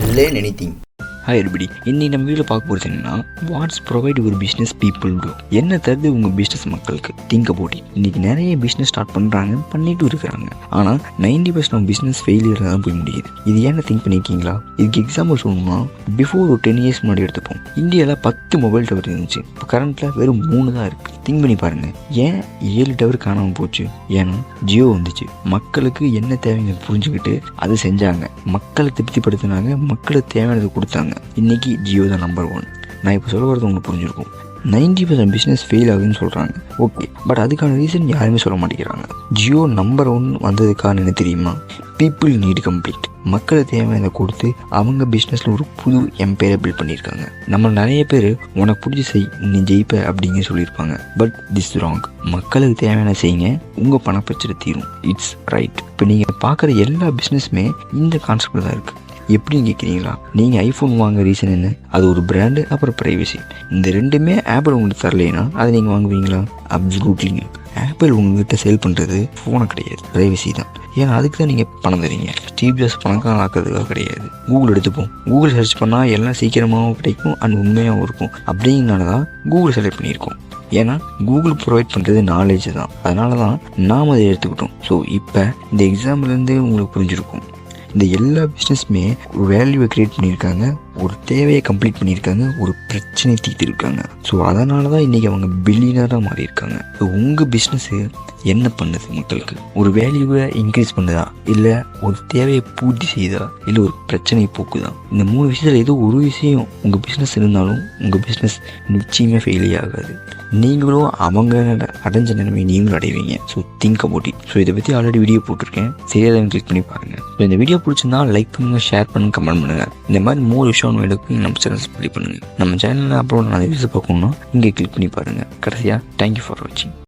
learn anything. Hi everybody, இன்னைக்கு நம்ம வீடியோவில் பார்க்க போகிறது என்னன்னா, வாட்ஸ் ப்ரொவைட் ஒரு பிஸ்னஸ் பீப்புள் டூ. என்ன தருது உங்கள் பிஸ்னஸ் மக்களுக்கு? Think about it. இன்றைக்கி நிறைய பிஸ்னஸ் ஸ்டார்ட் பண்ணுறாங்க, பண்ணிட்டு இருக்கிறாங்க. ஆனால் 90% ஆஃப் பிஸ்னஸ் ஃபெயிலியரில் தான் போய் முடியுது. இது ஏன்னு திங்க் பண்ணியிருக்கீங்களா? இதுக்கு எக்ஸாம்பிள் சொல்லணும்னா, பிஃபோர் ஒரு 10 இயர்ஸ் முன்னாடி எடுத்துப்போம். இந்தியாவில் 10 மொபைல் டவர் இருந்துச்சு. இப்போ கரண்ட்டில் வெறும் 3 தான் இருக்குது. திங்க் பண்ணி பாருங்கள், ஏன் 7 டவர் காணாமல் போச்சு? ஏன்னா ஜியோ வந்துச்சு. மக்களுக்கு என்ன தேவைங்க புரிஞ்சுக்கிட்டு அதை செஞ்சாங்க, மக்களை திருப்திப்படுத்தினாங்க, மக்களுக்கு தேவையானதை கொடுத்தாங்க. இன்னைக்கு ஜியோ தான் நம்பர் 1. நான் இப்போ சொல்ல வரது உங்களுக்கு புரிஞ்சிருக்கும். 90% பிஸ்னஸ் ஃபெயில் ஆகுதுன்னு சொல்கிறாங்க. ஓகே, பட் அதுக்கான ரீசன் யாருமே சொல்ல மாட்டேங்கிறாங்க. ஜியோ நம்பர் 1 வந்ததுக்கான என்ன தெரியுமா? People need complete. மக்களை தேவையானதை கொடுத்து அவங்க பிஸ்னஸில் ஒரு புது எம்பையரை பில்ட் பண்ணியிருக்காங்க. நம்ம நிறைய பேர் உனக்கு பிடிச்சி செய், நீ ஜெயிப்ப அப்படிங்க சொல்லியிருப்பாங்க. But this wrong. மக்களுக்கு தேவையான செய்யுங்க, உங்கள் பண பிரச்சனை தீரும். It's right. இப்போ நீங்கள் பார்க்குற எல்லா பிஸ்னஸுமே இந்த கான்செப்டில் தான் இருக்குது. எப்படின்னு கேட்குறீங்களா? நீங்கள் ஐஃபோன் வாங்க ரீசன் என்ன? அது ஒரு பிராண்டு, அப்புறம் ப்ரைவசி. இந்த ரெண்டுமே ஆப்பிள் உங்களுக்கு தரலைன்னா அதை நீங்கள் வாங்குவீங்களா? அப்சல்யூட்லிங்க. ஆப்பிள் உங்கள்கிட்ட சேல் பண்ணுறது ஃபோனை கிடையாது, ப்ரைவசி தான். ஏன்னா அதுக்கு தான் நீங்கள் பணம் தரீங்க. ஸ்டீவ் ஜாப்ஸ் பணக்காரன் ஆக்கிறதுக்காக கிடையாது. கூகுள் எடுத்துப்போம். கூகுள் சர்ச் பண்ணால் எல்லாம் சீக்கிரமாகவும் கிடைக்கும் அண்ட் உண்மையாகவும் இருக்கும். அப்படிங்கிறனால தான் கூகுள் செலக்ட் பண்ணியிருக்கோம். ஏன்னா கூகுள் ப்ரொவைட் பண்ணுறது நாலேஜ் தான். அதனால தான் நாம் அதை எடுத்துக்கிட்டோம். ஸோ இப்போ இந்த எக்ஸாம்பிள்லேருந்து உங்களுக்கு புரிஞ்சிருக்கும். இந்த எல்லா பிஸ்னஸுமே ஒரு வேல்யூவை க்ரியேட் பண்ணியிருக்காங்க, ஒரு தேவையை கம்ப்ளீட் பண்ணியிருக்காங்க, ஒரு பிரச்சனையை தீர்த்திருக்காங்க. ஸோ அதனால தான் இன்றைக்கி அவங்க பில்லியனராக மாறியிருக்காங்க. ஸோ உங்கள் பிஸ்னஸ்ஸு என்ன பண்ணுது? மக்களுக்கு ஒரு வேல்யூவை இன்க்ரீஸ் பண்ணுதா, இல்லை ஒரு தேவையை பூர்த்தி செய்யுதா, இல்லை ஒரு பிரச்சனையை போக்குதா? இந்த 3 விஷயத்தில் ஏதோ ஒரு விஷயம் உங்கள் பிஸ்னஸ் இருந்தாலும் உங்கள் பிஸ்னஸ் நிச்சயமாக ஃபெயிலே ஆகாது. நீங்களும் அவங்க அடைஞ்ச நிலைமை நீங்களும் அடைவீங்க. So think about it. So இதை பற்றி ஆல்ரெடி வீடியோ போட்டிருக்கேன், சரியாக கிளிக் பண்ணி பாருங்கள். ஸோ இந்த வீடியோ பிடிச்சிருந்தா லைக் பண்ணுங்கள், ஷேர் பண்ணுங்கள், கமெண்ட் பண்ணுங்கள். இந்த மாதிரி 3 விஷயம் எடுத்து நம்ம சேனல் சப்ஸ்கிரைப் பண்ணுங்கள். நம்ம சேனலில் அப்புறம் நான் வீடியோஸ் பார்க்கணுன்னா இங்கே கிளிக் பண்ணி பாருங்கள். கடைசியாக தேங்க்யூ ஃபார் வாட்சிங்.